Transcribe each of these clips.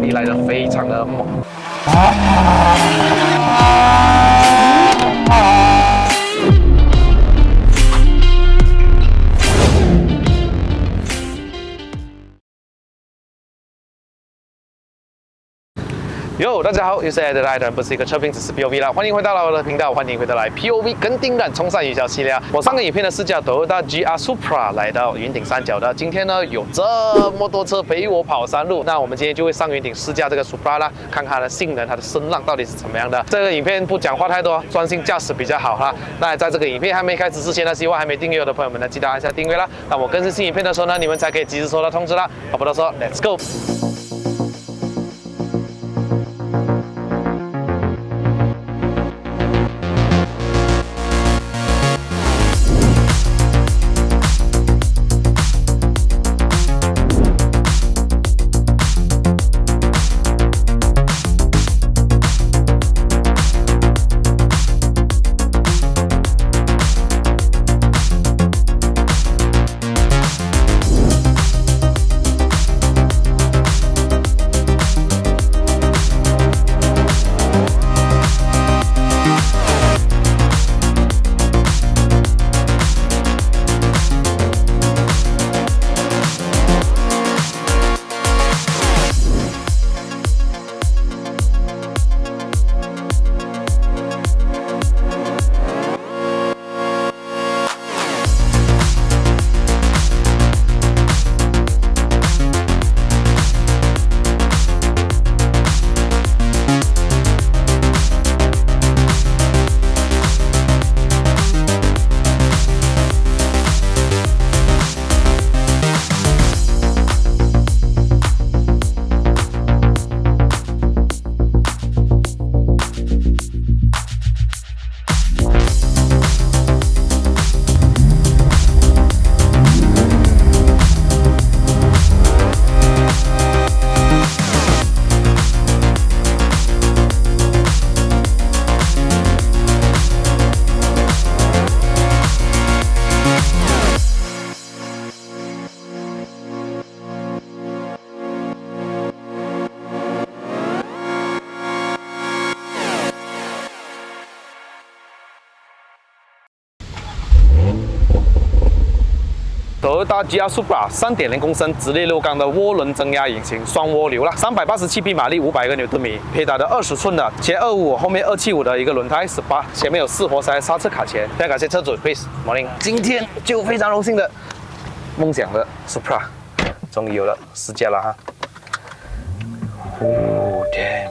力来的非常的猛。哟，大家好，又是 Adelaide， 不是一个车评，只是 POV 啦。欢迎回到我的频道，欢迎回到来 POV 跟丁染冲上云霄系列。我上个影片呢是驾 Toyota GR Supra 来到云顶山脚的。今天呢有这么多车陪我跑山路，那我们今天就会上云顶试驾这个 Supra 啦，看看它的性能、它的声浪到底是怎么样的。这个影片不讲话太多，专心驾驶比较好哈。那在这个影片还没开始之前呢，希望还没订阅我的朋友们呢，记得按下订阅啦。那我更新新影片的时候呢，你们才可以及时收到通知啦。话不多说 ，Let's go。Toyota GR Supra 3.0公升直列6缸的涡轮增压引擎，双涡流啦，387匹马力，500个牛顿米，配搭的20寸的前25后面275的一个轮胎18，前面有4活塞刹车卡钳。非常感谢车主 Chris Morning， 今天就非常荣幸的梦想的 Supra 终于有了试驾了哈。哦 damn，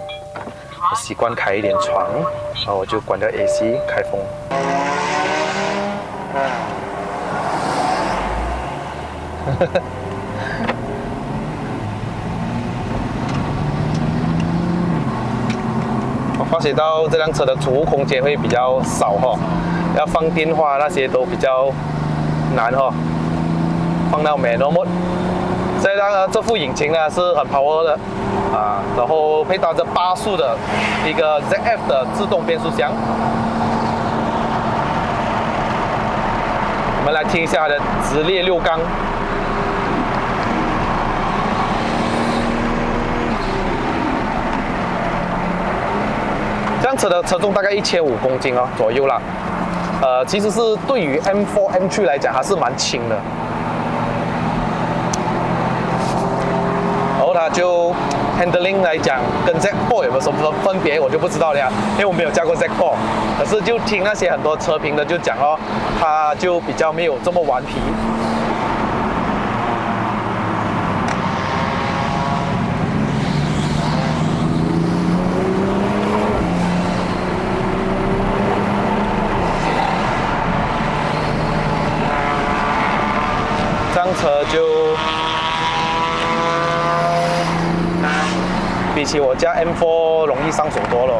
我习惯开一点窗，然后我就关掉 AC 开风。我发觉到这辆车的储物空间会比较少哈，要放电话那些都比较难哈，放到 manual mode。这副引擎呢是很 power 的啊，然后配搭着8速的一个 ZF 的自动变速箱。我们来听一下它的直列6缸。这辆车的车重大概1500公斤哦左右啦，其实是对于 M4、M3 来讲还是蛮轻的。然后它就 handling 来讲跟 Z4 有没有什么分别，我就不知道了呀，因为我没有驾过 Z4， 可是就听那些很多车评的就讲哦，它就比较没有这么顽皮。这辆车就比起我家 M4 容易上手多了。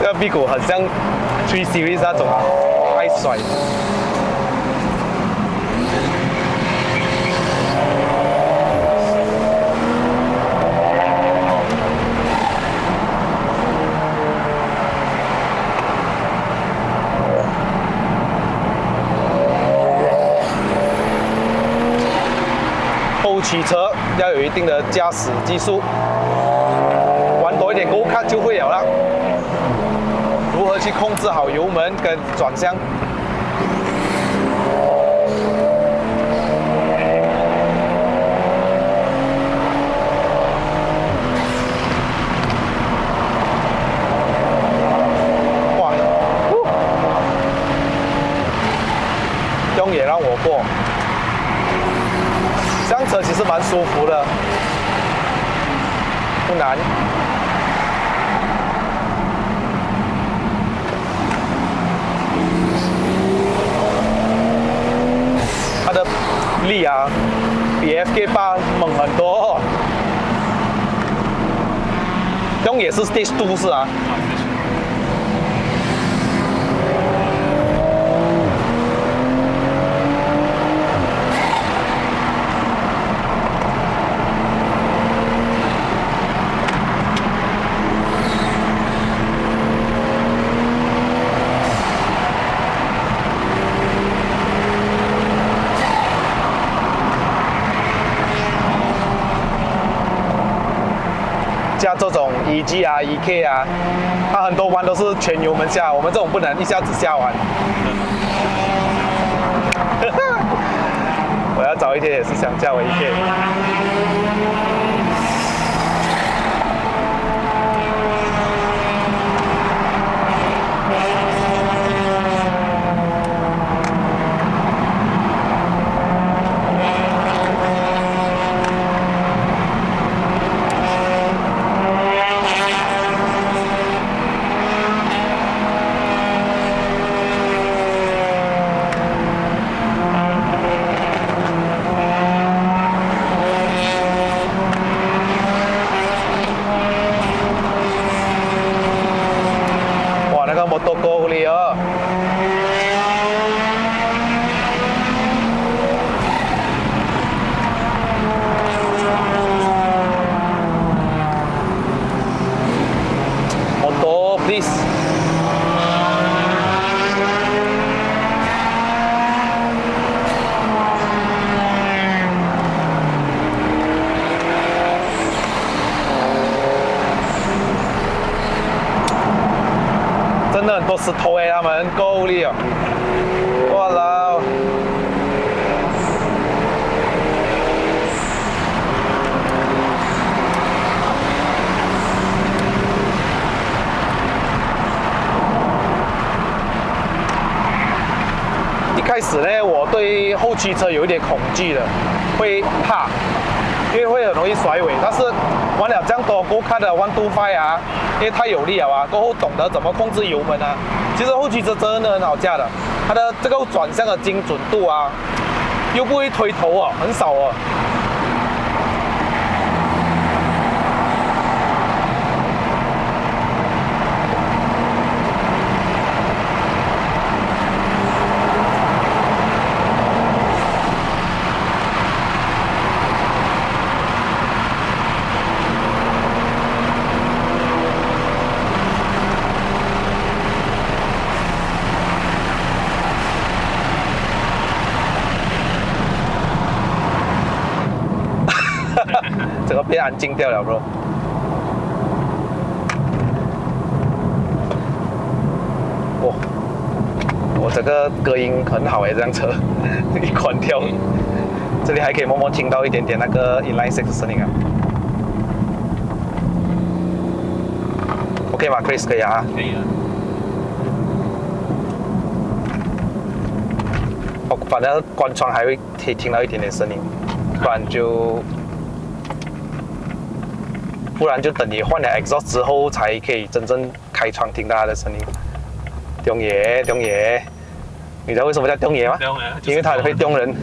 这个屁股很像 3 Series 那种爱甩。车要有一定的驾驶技术，玩多一点 Go Kart 就会了啦。如何去控制好油门跟转向？哇，也让我过。这辆车其实蛮舒服的，不难。它的力啊，比 FK8猛很多。这种也是 Stage 2是啊。加这种 EG 啊、EK 啊，它很多弯都是全油门下，我们这种不能一下子下完。我要早一天也是想叫我EK。真的很多石头他们够力哦！哇啦！一开始呢，我对后驱车有一点恐惧的，会怕，因为会很容易甩尾。但是玩了这样多 Go Kart 的125啊，因为太有力了啊，过后懂得怎么控制油门啊。其实后驱车真的很好驾的，它的这个转向的精准度啊，又不会推头啊，很少啊。整个变安静掉了 ，bro。哇，我这个隔音很好这辆车一关掉，这里还可以默默听到一点点那个 inline six 的声音啊。OK 吗 ，Chris 可以啊？可以啊。哦，反正关窗还会可以听到一点点声音，不然就等你换了 exhaust 之后，才可以真正开窗听到它的声音。中野，中野，你知道为什么叫中野吗？因为它会丢人。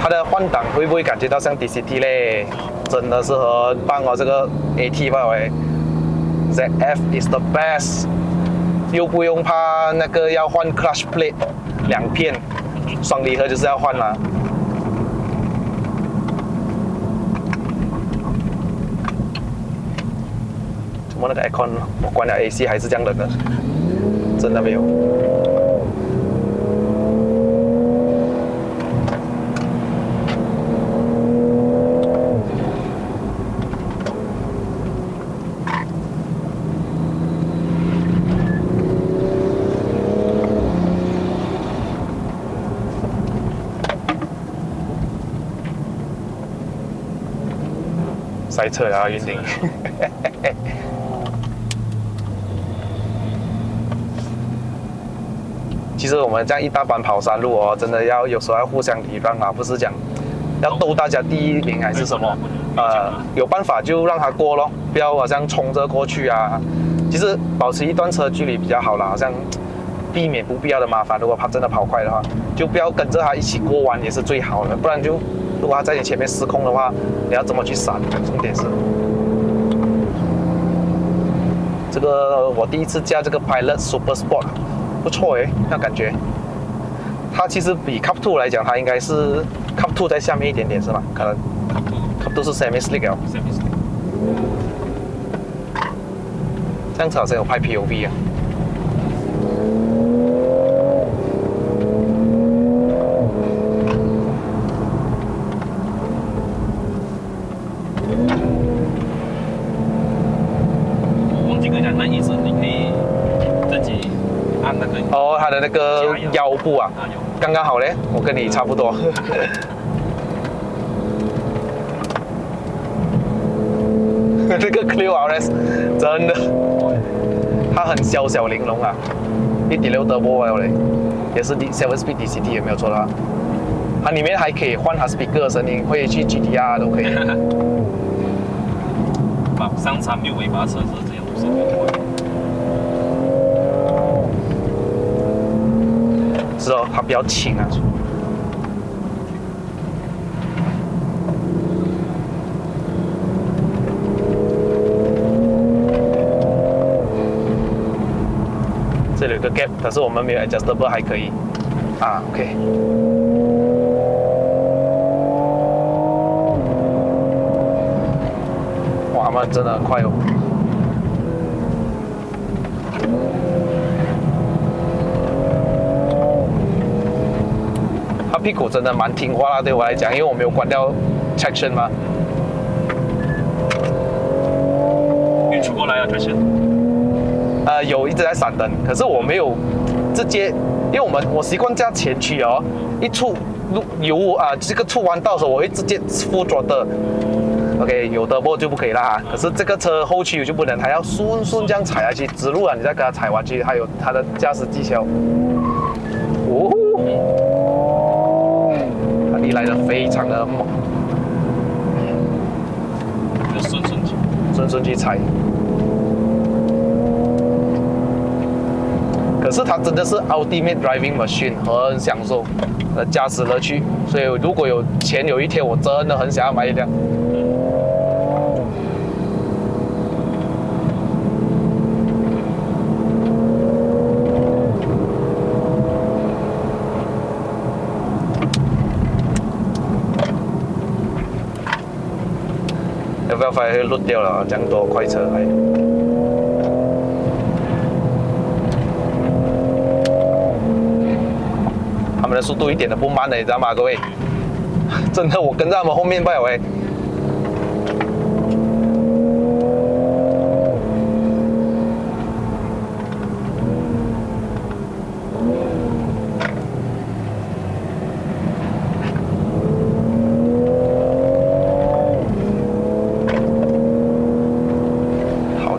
它的换挡会不会感觉到像 DCT 嘞？真的是很棒哦，这个 AT 吧喂 ，ZF is the best， 又不用怕那个要换 clutch plate 2片。双离合就是要换啦。怎么那个 aircon 我关了 AC 还是这样冷的？真的没有。塞车了啊，云顶。其实我们这样一大班跑山路哦，真的有时候要互相礼让啊，不是讲要斗大家第一名还是什么，有办法就让他过咯，不要好像冲着过去啊。其实保持一段车距离比较好啦，好像避免不必要的麻烦。如果他真的跑快的话，就不要跟着他一起过弯也是最好的，不然就如果他在你前面失控的话，你要怎么去闪？重点是这个我第一次驾这个 Pilot Super Sport。不错诶，那感觉，它其实比 Cup 2来讲，它应该是 Cup 2在下面一点点是吗？可能 Cup 2是 Semi Slick 哦。这样子好像有拍 POV 啊。我忘记跟你讲，那椅子你可以自己。哦，他的那个腰部啊，刚刚好嘞，我跟你差不多。那个 Clio RS 真的，它很小小玲珑啊，1.6 Turbo 嘞，也是 7 Speed DCT 也没有错的话，它里面还可以换它 speaker 的声音，会去 GTR 都可以。上山没有尾巴车是这样子的。是哦，它比较轻啊。这里有个 gap， 可是我们没有 adjustable 还可以。啊 ，OK。哇，他们真的很快哦。屁股真的蛮听话啦，对我来讲，因为我没有关掉 traction 嘛。运出过来啊 traction。有一直在闪灯，可是我没有直接，因为我习惯驾前驱哦，一出这个出弯道的时候，我会直接full throttle。OK， 有的波就不可以啦。可是这个车后驱就不能，它要顺这样踩下去，直路啊，你再给它踩完去，还有它的驾驶技巧。哦。你来的非常的猛，顺去踩。可是它真的是 ultimate driving machine， 很享受的驾驶乐趣。所以如果有钱，有一天我真的很想要买一辆。要不要发现漏掉了？这样多快车来，他们的速度一点都不慢的，你知道吗，各位？真的，我跟在他们后面拜喂。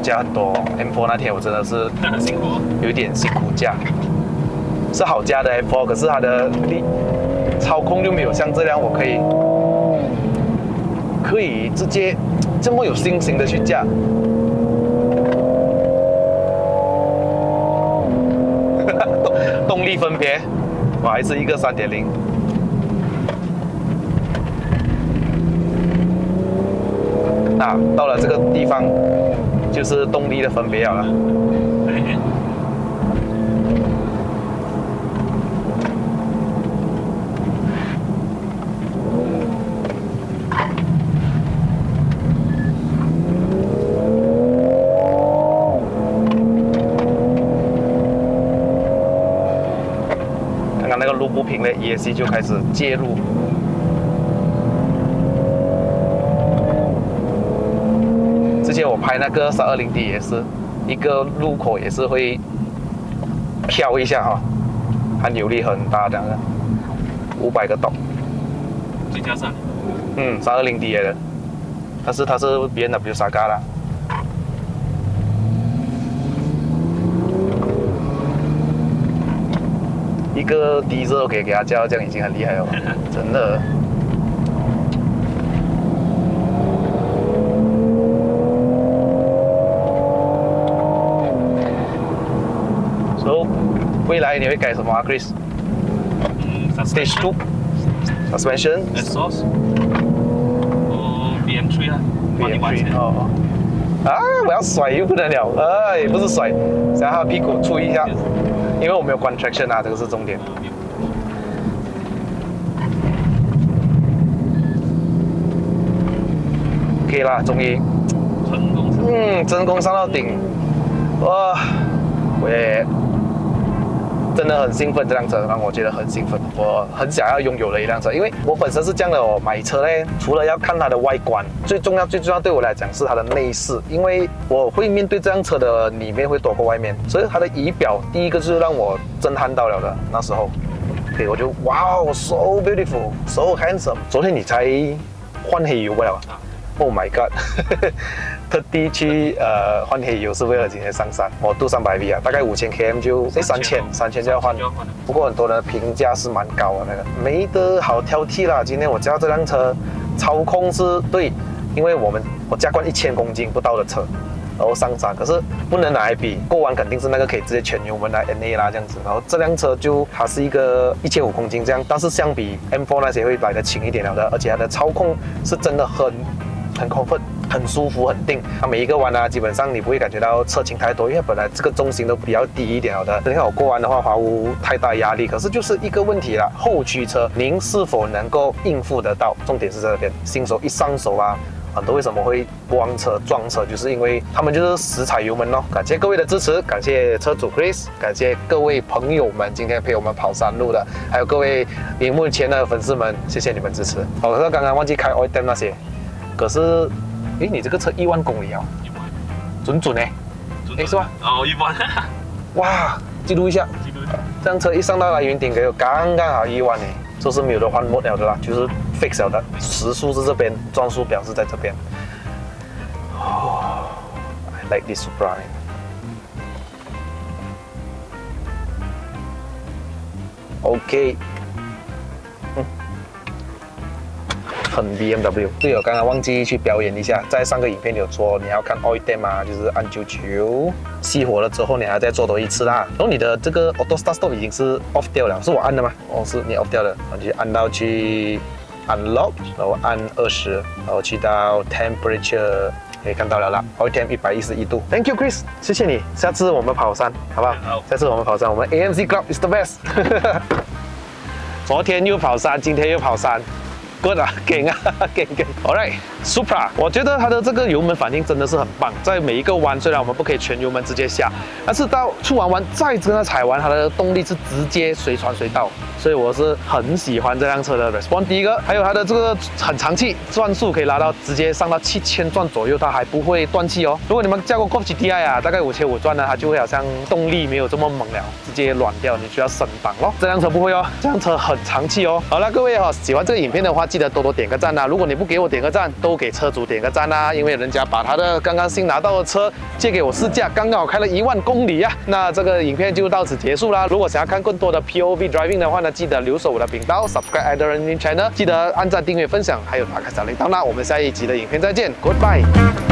驾很多 M4 那天我真的是辛苦，有一点辛苦驾，是好驾的 M4， 可是它的操控就没有像这辆我可以直接这么有信心的去驾。动力分别，我还是一个3.0。那到了这个地方。就是动力的分别了。刚刚那个路不平的 ESC 就开始介入。之前我拍那个320D 也是一个路口也是会飘一下哈，它扭力很大的，500个洞。最佳上。320D 来的。但是它是 BMW Saga 啦。一个低热可以给它加到这样已经很厉害了，真的。So， 未来你会改什么啊 ，Chris？ Stage 2 suspension exhaust， BM3 啦，BM3 哦。啊，我要甩又不能了，哎，不是甩，想要它屁股吹一下，因为我没有关 traction 啊，这个是重点。可以啦，终于，成功。成功上到顶，哇，我也真的很兴奋，这辆车让我觉得很兴奋，我很想要拥有的一辆车，因为我本身是这样的，我买车呢，除了要看它的外观，最重要对我来讲是它的内饰，因为我会面对这辆车的里面会多过外面，所以它的仪表第一个就是让我震撼到了的，那时候，对，我就哇哦 ，so beautiful，so handsome。昨天你才换黑油不了？Oh my god！ 特地去换黑油是为了今天上山。我镀300V啊，大概5000 km 就3000就要换。不过很多人的评价是蛮高的，那个没得好挑剔啦。今天我驾这辆车，操控是对，因为我加惯1000公斤不到的车，然后上山，可是不能拿来比，过弯肯定是那个可以直接全油门来 NA 啦这样子。然后这辆车它是一个1500公斤这样，但是相比 M4 那些会来得轻一点了的，而且它的操控是真的很 comfort， 很舒服，很定。它每一个弯啊，基本上你不会感觉到侧倾太多，因为本来这个重心都比较低一点了的。你看我过弯的话，毫无太大压力。可是就是一个问题啦，后驱车您是否能够应付得到？重点是在这边，新手一上手啊，很多为什么会光车撞车，就是因为他们就是死踩油门咯。感谢各位的支持，感谢车主 Chris， 感谢各位朋友们今天陪我们跑山路的，还有各位荧幕前的粉丝们，谢谢你们支持。我刚刚忘记开 oil dam 那些。可是，诶，你这个车1万公里啊，准诶，诶是吧？哦，1万。哇，记录一下。这辆车一上到来云顶，给我刚刚好1万诶，这是没有得换 mode 了的啦，就是 fix 了的，时速是这边，转速表是在这边。Oh, I like this Supra. OK。很 BMW。对，我刚刚忘记去表演一下，在上个影片有说你要看 oil dam 啊，就是按99，熄火了之后你还要再做多一次啦。然后你的这个 auto start stop 已经是 off 掉了，是我按的吗？哦，是你 off 掉的，然后就按到去 unlock， 然后按20，然后去到 temperature。可以看到了啦 ，oil temp 111度。Thank you, Chris， 谢谢你。下次我们跑山，好不好？好。下次我们跑山，我们 AMC Club is the best 。昨天又跑山，今天又跑山。Good 啊，劲啊，劲。Alright， Supra， 我觉得它的这个油门反应真的是很棒，在每一个弯，虽然我们不可以全油门直接下，但是到出完弯再真的踩完，它的动力是直接随传随到，所以我是很喜欢这辆车的 response。第一个，还有它的这个很长气，转速可以拉到直接上到7000转左右，它还不会断气哦。如果你们驾过 Golf GTI 啊，大概5500转呢，它就会好像动力没有这么猛了，直接软掉，你需要升档咯。这辆车不会哦，这辆车很长气哦。好了，各位喜欢这个影片的话，记得多多点个赞啊！如果你不给我点个赞，都给车主点个赞啊！因为人家把他的刚刚新拿到的车借给我试驾，刚刚好开了1万公里啊！那这个影片就到此结束啦。如果想要看更多的 POV driving 的话呢，记得留守我的频道 ，subscribe Adrenaline Channel， 记得按赞、订阅、分享，还有打开小铃铛啦！我们下一集的影片再见 ，Goodbye。